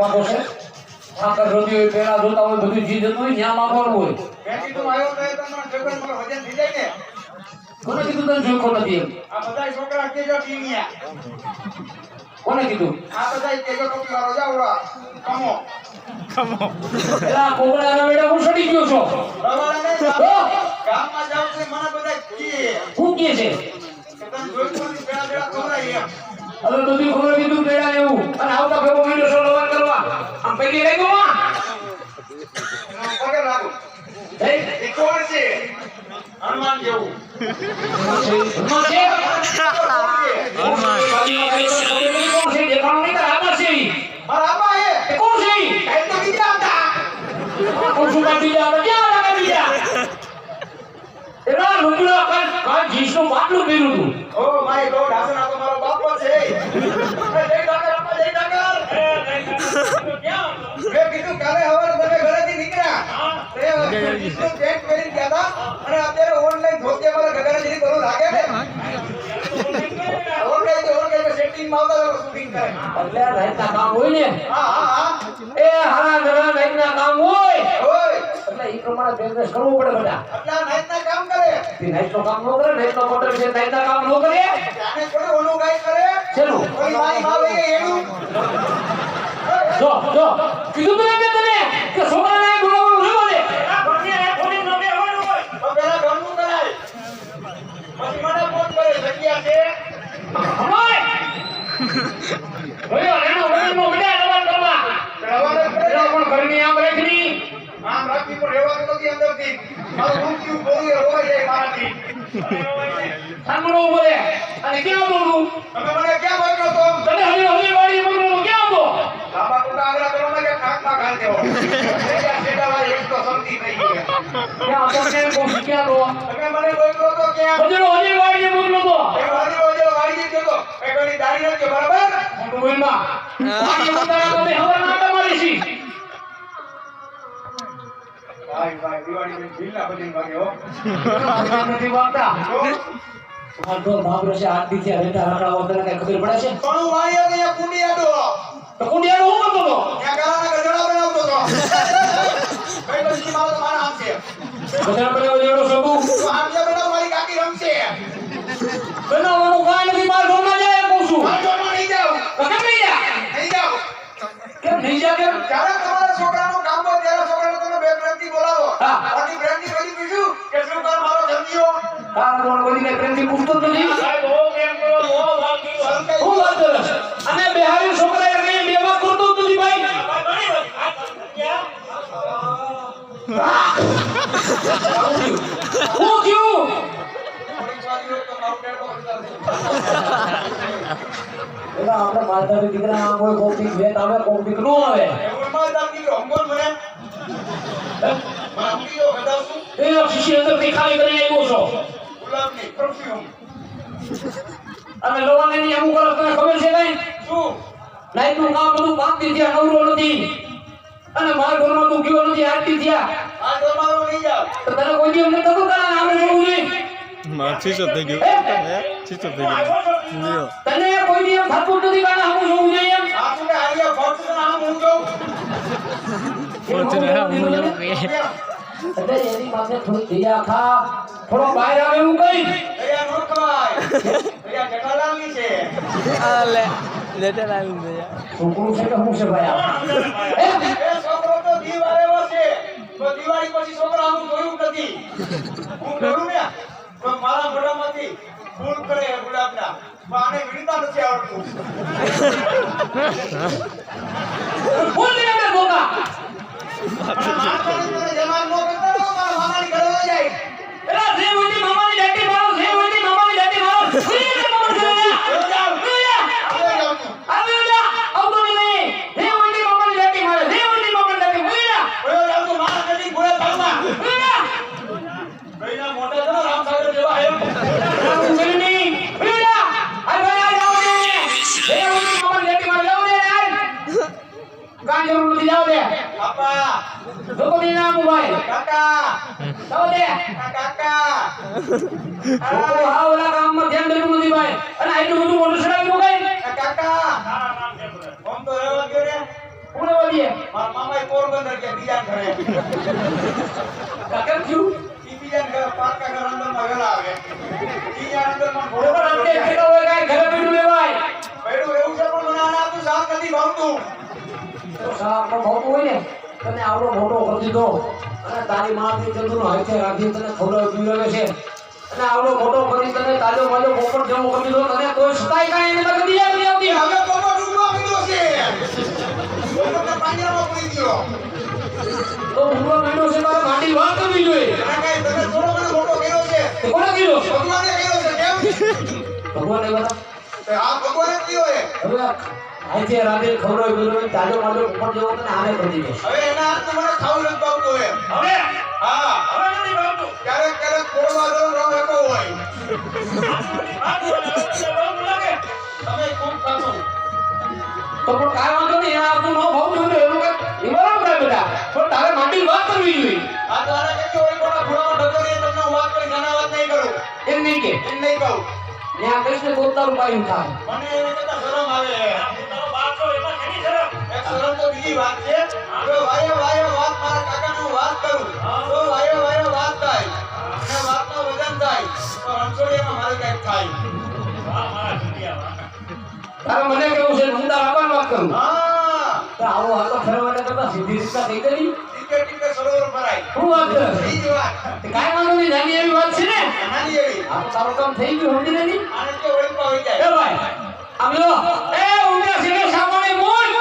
માંગો છે આકર રોતી હોય પેલા જોતા હોય બધું જી જતું હોય ન્યા માંગવાનું હોય બેટી તું આવ્યો તો તમને છોકરો મારો વજન થઈ જાય ને કોને કીધું તને જોખો નથી એમ આ બધા છોકરા કેજો ટીમિયા કોને કીધું આ બધા કેજો ટોપી વાળો જાવડા કમો એલા કોકડા ના બેડા હું સડી ગયો છો રવાડા ને ગામમાં જાવ તો મને બધા કી હું કે છે કે તને જોઈ કોની બેડા બેડા ખવરાય એમ હવે બધી ખબર કીધું બેડા એવું અને આવતા ભેગો વીડિયો સો લવર કરવા આમ પૈકી લઈ ગયો માં પગે લાગુ એ એ કોણ છે હનુમાન જેવું હનુમાન છે હનુમાન કોણ છે દેખાણો નહીં તારા આબા છે મારા આબા હે એ કોણ છે એ તો બીજા હતા કોણ શું બીજા હતા ક્યાં લાગે બીજા એના લુગડા કા જીસનો બાટલું પહેર્યું તું ઓ માય ગોડ હાસના તો મારો બાપો છે એ જય ડાકર આપા જય ડાકર ક્યાં મેં કીધું કાલે હવારે તમે ઘરેથી નીકળ્યા તે જીસનો પેન્ટ પહેરી ગયા હતા અને અત્યારે ઓનલાઈન ધોકે મારા ગગનજી કરું લાગે ને ઓનલાઈન સેટિંગ માં આવતા શૂટિંગ કરે એટલે રાતના કામ હોય ને હા હા હા એ હારા જણા રાતના કામ હોય ઓય એટલે ઈ પ્રમાણે બિઝનેસ કરવો પડે બધા આટલા નાઈટના કામ કરે તે નાઈટનો કામ ન કરે નાઈટનો મોટર છે નાઈટના કામ ન કરે આને થોડું ઓલું કાઈ કરે ચલો કોઈ મારી માવે એનું જો કીધું તો મેં તને કે છોકરાને બોલાવવાનું ન બોલે આ ભણ્યા થોડી નમે હોવાનું હોય તો પેલા ઘરનું કરાય પછી મને ફોન કરે જગ્યા છે અમાય ઓય એનો વગરનો બેટા લવાન કરવા રવાને એનો પણ ઘરની આમ રાખની આમ રાખી પર રહેવાનું નથી અંદરથી મારું રૂમ ક્યુ બોલું રોવાઈ જાય મારાથી સાંભળો બોલે અને ક્યાં બોલું તમે મને ક્યાં બોલ્યો તો તને હળી વાળી બોલું ક્યાં હતો લાંબા ટૂંકા આગળ કરો ને કે નાકમાં ઘાલ દેવો સેટા વાળી એક તો સમજી થઈ ગઈ ક્યાં હતો કે કોણ ક્યાં હતો તમે મને બોલ્યો તો ક્યાં હળી વાળી બોલું તો એ વાળી ગયો તો એ કોની દાઢી નથી બરાબર મોટું બોલમાં વાળી બોલતા તમે હવે નાટા મારી છી ભાઈ દિવાળી બિલના બધી ભાગે હો નથી વાગતા તો આ તો બાબરો છે આરતી થી રહેતા રાડા વગર કઈ ખબર પડે છે પણ વાળી હતી આ કુંડી આડો તો કુંડિયાનો હું કરતો તો ત્યાં ગાળાના ગજડા બનાવતો તો કઈ પછી મારો તો મારા આમ છે બધા પેલો જેડો સબુ તો આમ જે બનાવ મારી કાકી રમશે બનાવવાનું કાઈ નથી માર ઘરમાં જાય કહું છું મારા ઘરમાં નહીં જાવ તો કેમ નહીં જા નહીં જાવ કેમ નહીં જા કેમ જ્યારે તમારા છોકરાનું કામ હોય ત્યારે છોકરાને તમે બે પ્રેમથી બોલાવો હા. બાકી પ્રેમથી કદી પૂછ્યું કે શું કર મારો જલ્દીઓ આ કોણ કોઈ ને પ્રેમથી પૂછતો જ નથી હું વાત કરે છે અને બિહારી છોકરા એ કઈ બેવા કરતો જ નથી ભાઈ હું ક્યું એલા આપણે માલધારી દીકરા આમ હોય કોપી ભેટ આવે કોપી નો આવે એ શીશી અંદર થી ખાલી કરી આવ્યો છો અને લોવાને ની અમુક વાર તને ખબર છે કઈ નાઈટ નું કામ બધું બાકી થયા નવરો નથી અને મારા ઘરમાં તું ગયો નથી આરતી થયા તો તને કોઈ દી અમને ખબર કાં આમે જોવું નહીં ચીચો થઈ ગયો ચીચો થઈ ગયો તને કોઈ દી એમ થતું નથી કાં આમે જોવું જોઈએ એમ એટલે એની પાસે થોડી દયા ખા થોડો બહાર આવે એવું કઈ છોકરું છે કે હું છે ભાઈ આ? દિવાળી પછી છોકરા હું જોયું નથી હું કરું ને તો મારા મોઢામાંથી ફૂલ કરે ગુલાબના પણ આને વીણતા નથી આવડતું બોલ ને અંદર બોકા મારા જમાન નો કરતા રહો, મારા મામાની ઘરે વહી જાય એલા જે મોટી મામાની લાટી મારો જે મોટી મામાની લાટી મારો ઉઈ ને મામા જોયા વહી જાઓ. ઉઈ હવે જાઉં છું. આવે જા આવતો નહીં જે મોટી મામાની લાટી મારે જે મોટી મામાની લાટી ઉઈ જા હવે જાઉં છું. મારા ઘરની ગોળે ભાગમાં. ઉઈ જા ભાઈના મોઢા તો રામસાગર જેવા એમ. આવું કરી નહીં ઉઈ જા આ ભાઈ જાવ દે જે મોટી મામાની લાટી મારે જાવ દે યાર કાં જરૂર નથી જાવ દે બાપા, લોકો ની નામ ભાઈ કાકા, જાવ દે કાકા. હા ઓલા કામમાં ધ્યાન દેવું નથી ભાઈ અને આટલું બધું મોટું સડાવી મુકાય કાકા. આમ તો રહેવા દ્યો ને. કોને વાલીએ મારા મામાએ પોરબંદર કે બીજા ઘરે કાકા ક્યું ઈ બીજા ઘરે પાકા ઘર અંદરમાં વેલા આવે બીજા અંદરમાં બરોબર આપણે કેટલા હોય કાઈ ઘરે બેઠું લેવાય ભેડું એવું છે પણ મને આના તું શાક નથી ભાવતું તો સાહેબ આપણો ભાવતું હોય ને તને આવડો મોટો કરી દીધો અને તારી માથી ચંદુનો હાથે રાખી તને ખવડાવી પીવડાવે છે અને આવડો મોટો કરી તને તાજો માજો પોપટ જેવો કરી દીધો તને કોઈ સતાય કાંઈ એને લગન દિયા નહીં આવતી હવે કોનો ડૂબવા મીડો છે કોનો પાંજરામાં પડી ગયો તો ઊંઘવા માંડ્યો છે તારે માંડી વાત કરવી જોઈએ આ કાઈ તમે થોડો ઘણો મોટો કર્યો છે તે કોને કીધો ભગવાને કર્યો છે કેમ ભગવાન એ બધા તે આ ભગવાને કીધો છે હવે આજે રાતે ખવડાવી પીવડાવી તાજો માજો પોપટ જેવો તને આને કરી દીધો હવે એના હાથ મને ખાવું નથી ભાવતું હે હવે હા હવે નથી ભાવતું ક્યારેક ક્યારેક કોળવા જવું રહો એકો હોય તમે ખૂબ ખાશો તો પણ કાંઈ વાંધો નહીં આ તું ન ભાવતું હોય તો એનું કાંઈ નિવારણ થાય બેટા પણ તારે માંડી વાત કરવી જોઈએ આ તો આને કેટલી ઓળી કોના ખૂણામાં ઢગલીએ તમને હું વાત કરી નાના વાત નહીં કરું એમ નહીં કે એમ નહીં કહું ત્યાં કૃષ્ણ પોતાનું પાયું થાય મને એની કરતા શરમ આવે એક શરમ તો બીજી વાત છે જો વાયો વાયો વાત મારા કાકાનું વાત કરું તો વાયો વાયો વાત થાય અને વાતનો વજન થાય તો રણછોડિયામાં મારે કંઈક થાય તારે મને કેવું છે ઊંધા રાખવાની વાત કરું હા તો આવો હાલો ફરવા માટે કરતા સીધી રીતના થઈ ગઈ ટીકે ટીકે સરોવર ભરાય શું વાત કરે ઈ જ વાત તે કાંઈ વાંધો નહીં નાની એવી વાત છે ને નાની એવી આ તો તારું કામ થઈ ગયું સમજી લેની આને તો ઓળખવા હોય એ જાય ભાઈ આમ લો એ ઊંધા સીધે સામાને મોજ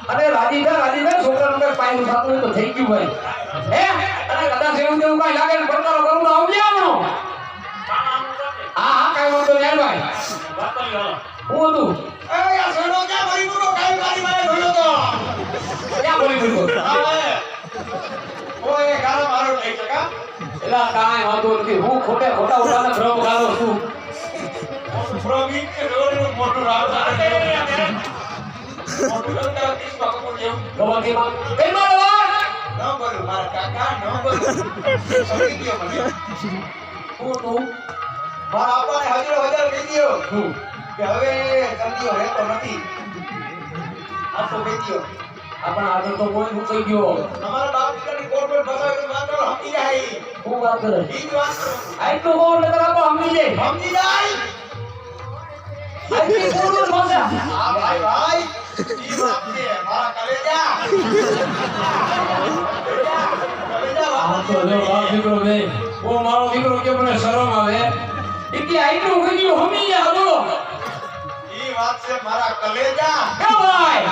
અરે રાજીદા છોકરાનું કઈ પાયનું થતું હોય તો થઈ ગયું ભાઈ હે અને કદાચ એવું તેવું કાંઈ લાગે ને પડકારો કરું તો આવજે આવનો હા કાંઈ વાંધો નહીં ભાઈ હું હતું એ યાર સણો ક્યાં ભરી પૂરો કાઈ મારી મારે ભર્યો તો ક્યાં બોલી બોલો હા ભાઈ ઓય ગાળા મારો થઈ શકા એલા કાંઈ વાંધો નથી હું ખોટા ઉડાને ભ્રમ ગાળો છું પ્રોમિક કે રોડનું મોટું રાવતા મોટું કરતા 30 પાકો જેવું ગવાથી માં કઈ માં લવા ન બોલું મારા કાકા ન બોલું સમજી ગયો મને હું તું મારા આપાને હજાર કહી દયો હું કે હવે ચંદીઓ રહેતો નથી આ તો કહી દયો આપણ આગળ તો કોઈ હું કહી ગયો તમારા બાપ દીકરાની કોટ પર ફસાય તો વાત કરો સમજી જાય હું વાત કરે ઈ જ વાત કરો આટલું બહુ નકર આપો સમજી જાય સમજી જાય આટલી પૂરું ભાષા હા ભાઈ ભાઈ ઈ વાત છે મારા કલેજા આ તો જો આ દીકરો બે ઓ મારો દીકરો કે મને શરમ આવે એટલે આટલું કહી ગયું સમજી જા બોલો ઈ વાત છે મારા કલેજા કે ભાઈ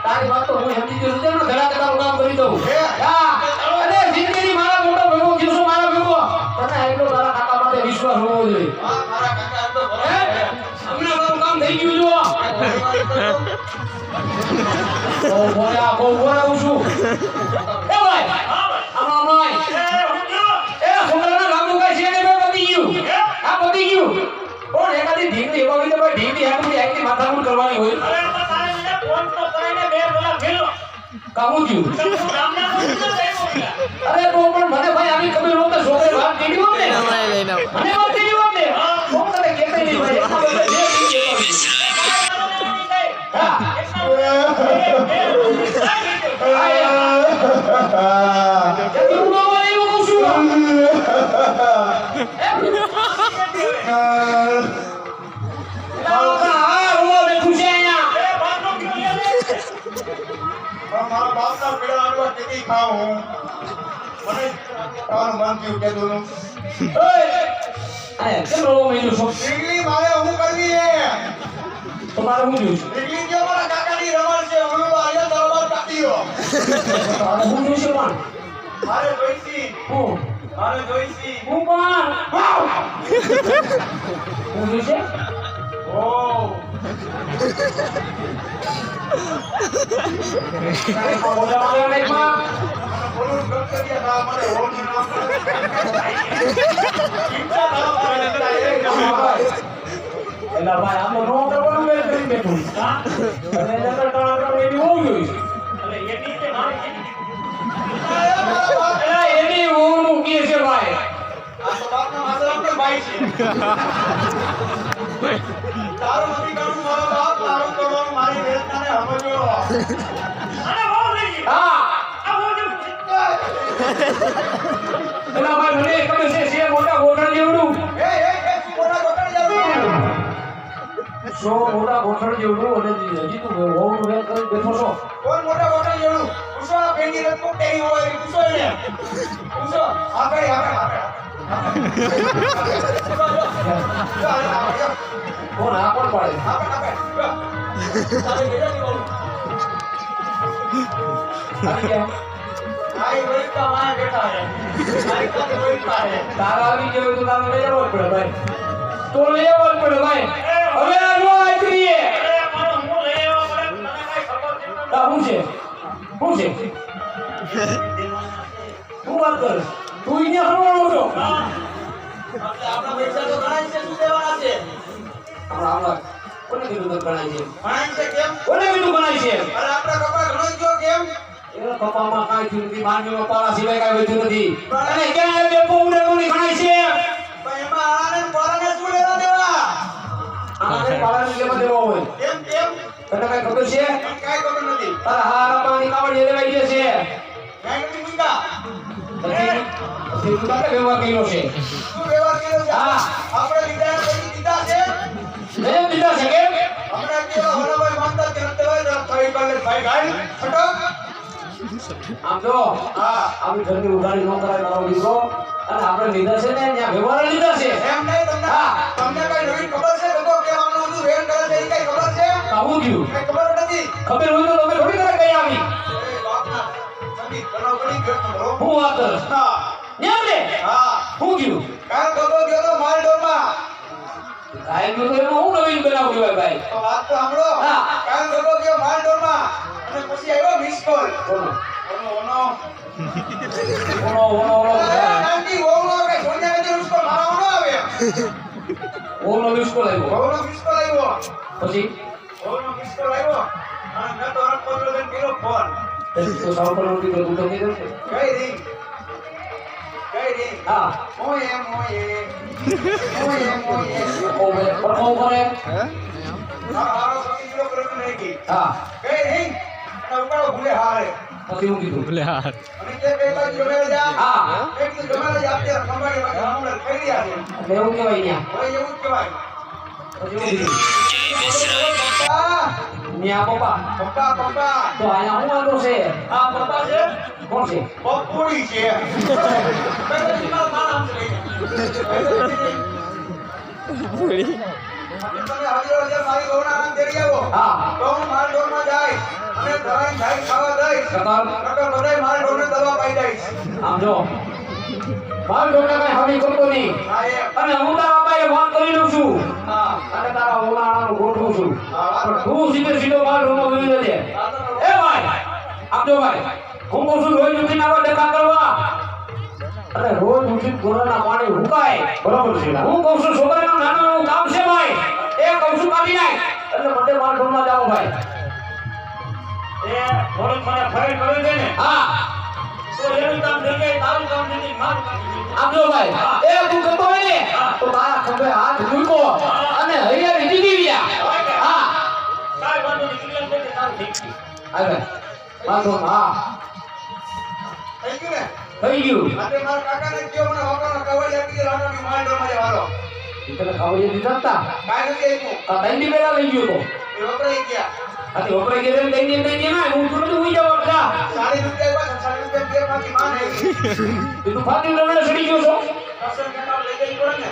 તારી વાત તો હું સમજી ગયો છું ને ઘણા તારું કામ કરી દઉં હા અને જિંદગી મારા મોટો ભેગો કિસ્સો મારા ભેગો તને આટલો તારા કાકા માટે વિશ્વાસ હોવો જોઈએ હા મારા કાકા તો હે હમણાં તારું કામ થઈ ગયું જો ઓ બોલ્યા બહુ બોલાવું છું એ ભાઈ આમાં ભાઈ એ છોકરાના લાંબુ કાંઈ છે ને બે પતી ગયું આ પતી ગયું કોણ એકાદી ઢીંગલી એવા વિધે ભાઈ ઢીંગલી આટલી એકની માથાકૂટ કરવાની હોય કામું થયું અરે તો પણ મને ભાઈ આવી ખબર નહોતી છોકરી વાત કેવી હોત ને મને વાત કેવી હોત ને કોણ તને કહેતા નહીં ભાઈ એટલા બધા જે હા કેટલું બોલવા એવું કહું છું મારા બાપના પીડા આડવા કેદી ખાઉં મને ખાવાનું મન થયું કેદું કેમ રોવો મેલ્યું છો ઈડલી મારે હું કરવી હે તમારે શું જોઈશું ઈડલી જો મારા કાકાની રમણ છે હું આયા દરબાર કાઢ્યો તારે શું જોઈશે પણ મારે જોઈસી હું મારે જોઈસી હું પણ હું જોઈશે ઓ તારે પણ બોલવા આવ્યો નહીં માં મને બોલું ગમ કરી દા મને હોમ નામ ઈચ્છા ના આવે એલા ભાઈ આમ નો કરવાનું મેં કરી બેઠું હા અને નકર ટાણા એની હોવું જોઈએ એટલે એની તે મારે એલા એની હોવું કે છે ભાઈ આ તો બાપના માસરા પર ભાઈ છે તારું નથી કરવું મારો બાપ તારું કરવાનું મારી વેદનાને સમજો અને બહુ થઈ ગઈ હા આ બહુ જેવું એના ભાઈ મને ખબર છે મોટા ગોઠણ જેવડું એ શું મોટા ગોઠણ જાવ મોટા ગોઠણ જેવડું અને હજી તું હોવું વેલ કરી બેઠો છો કોણ મોટા ગોઠણ જેવડું પૂછો આ પેંડી રત્નો કેવી હોય એ પૂછો એને પૂછો આગળ કોણ આ કોણ પાડે તારે બેટા ની બોલું આવી ગયા આઈ વૈકા માં બેઠા હે આઈ કા વૈકા હે તારા આવી ગયો તો તારે લઈ આવવો જ પડે ભાઈ તો લઈ આવવો જ પડે ભાઈ હવે આ નો આકરીએ અરે મારો હું લઈ આવ્યો પડે તને કઈ ખબર છે આ શું છે શું વાત કરે તું અહીંયા હરવાનો છો આપણા પૈસા તો ગણાય છે શું દેવાના છે આપણા કોને કીધું તો ગણાય છે ગણાય છે કેમ કોને કીધું ગણાય છે અરે આપણા કપા ગણાય ગયો કેમ એ કપામાં કાંઈ થયું નથી માંડવીમાં પાલા સિવાય કાંઈ વધ્યું નથી અને ક્યાં બે પૌને કોની ગણાય છે પણ એમાં આનંદ પારાને શું લેવા દેવા આને પાલાને કેમ દેવા હોય કેમ કેમ તને કાંઈ ખબર છે પણ કાઈ ખબર નથી તારા હારા પાણી કાવડી લેવાઈ ગઈ છે કાઈ નથી મુકા પછી તું તારે વ્યવહાર કર્યો છે શું વ્યવહાર કર્યો છે હા. આપણે લીધા પછી દીધા છે મેં દીધા છે કેમ હમણાં કેવા હોનાભાઈ માનતા કે નથી હોય ભાઈ કાલે ભાઈ ગાય છટો આમ જો હા આવી ઘરની ઉધારી ન કરાય તારો દીકરો અને આપણે લીધા છે ને ત્યાં વ્યવહાર લીધા છે એમ નહીં તમને હા. તમને કઈ નવી ખબર છે તો કે આમનું બધું વેણ કરે છે એ કઈ ખબર છે આવું થયું કઈ ખબર નથી ખબર હોય તો તમે થોડી કરે કઈ આવી એ બાપના સંગીત બનાવ કરી ગયો તમારો હું વાત કર હા એમ ને હા હું થયું કાલ ગયો તો માલ ડોરમાં કાંઈ તો એમાં હું નવીન બનાવું કહેવાય ભાઈ તો વાત તો સાંભળો હા. કાલ ગયો માલ ડોરમાં અને પછી આવ્યો મિસ કોલ કોનો ઓનો ઓનો નાનકી ઓનો કે સોનિયા ગાંધી મિસ કોલ મારા ઓનો આવે ઓનો વિસ્કો લાગ્યો ઓનો મિસ કોલ આવ્યો પછી ઓનો મિસ કોલ આવ્યો અને મેં તો રખો લઈને કર્યો ફોન તો સાવ પર ઉઠી ગયો તું તો કીધું છે ગઈ રી હા મોયે મોયે ઓ મે પરખો કરે હારો સતી કિલો પ્રશ્ન નહીં કી હા ગઈ રી અને ઉપાડો ભૂલે હારે પછી હું કીધું ભલે હાર અને તે પેલા જમે જા હા એક તો જમે જા આપતે કંબાડી માં હમણાં કરી રહ્યા છે એટલે એવું કહેવાય ત્યાં હોય એવું જ કહેવાય પછી હું કીધું પપ્પા ન્યા પપ્પા પપ્પા પપ્પા તો અહીંયા હું વાંધો છે આ પપ્પા છે કોણ છે પપ્પુડી છે પહેલેથી મારા મારા આમ છે પૂરી તમે હાજર મારી ગૌના આમ કરી આવો હા તો હું મારા ડોરમાં જાય અને દવાઈ ખાઈ ખાવા દઈશ સકાર નકર બધાય મારા ડોરને દવા પાઈ દઈશ આમ જો મારો ડોક્ટર કઈ હમી કરતો નહીં હા એ અને હું તારા બાપાએ વાત કરી લઉં છું હા અને તારા ઓલાણાનું ગોઠવું છું હા. પણ તું સીધો મારો રૂમમાં ગઈ જજે એ ભાઈ આમ જો ભાઈ હું કહું છું રોજ ઉઠીને આવા ડખા કરવા અને રોજ ઉઠીને ગોરાના પાણી હુકાય બરોબર છે હું કહું છું છોકરાનું નાનું એવું કામ છે ભાઈ એ કહું છું કાઢી નાખ એટલે મને મારા રૂમમાં જાઓ ભાઈ એ થોડુંક મને ફરી કરે છે ને હા તો એનું કામ થઈ જાય તારું કામ થઈ જાય મારું કામ થઈ જાય આમ જો ભાઈ એ તું કરતો હોય ને તો તારા ખભે હાથ મૂકો અને હૈયારી દીધી રહ્યા હા કાંઈ વાંધો નહીં ક્લિયર થઈ જાય તારું ઠીક છે આવે વાંધો હા થઈ ગયું ને થઈ ગયું આજે મારા કાકાને કયો મને વાપરનો કવળ આપી દે રાણાની માલ ડોરમાં જવાનો તને ખાવા દીધા હતા કાંઈ નથી આપ્યું આ ત્રણ દી પહેલા લઈ ગયો તો એ વપરાઈ ગયા આથી વપરાઈ ગયા ત્રણ દી ના હું તો નથી ઉઈ જવા જા 40 રૂપિયા 40 રૂપિયા બે પાકી માં નહીં તું ફાટી રમણે સડી ગયો છો દર્શન કરતા લઈ જઈ પડે ને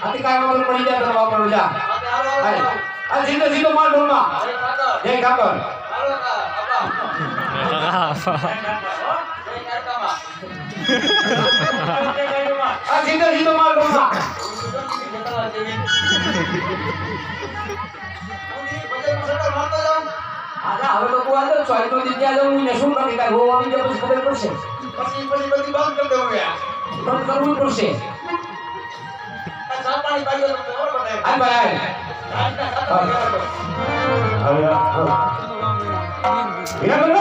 આથી કાંઈ વાંધો પડી જાય તો વાપરવા જા આજે હાલો હાલો હાય. આ સીધો માલ ઢોરમાં અરે કાકા જય કાકર હાલો કાકા જય કાકામાં આ સીધો માલ ઢોરમાં આજા હવે તો તું આજો ચોરી તો દીધા જાઉં ને શું કરી કાંઈ હોવાની જે પછી ખબર પડશે પછી બધી બંધ કરી દઉં યાર બંધ કરવું પડશે ચા પાણી પાઈ દો તમને ખબર પડે હાલ ભાઈ આજના ખાતા હાલ વીરાબંધુ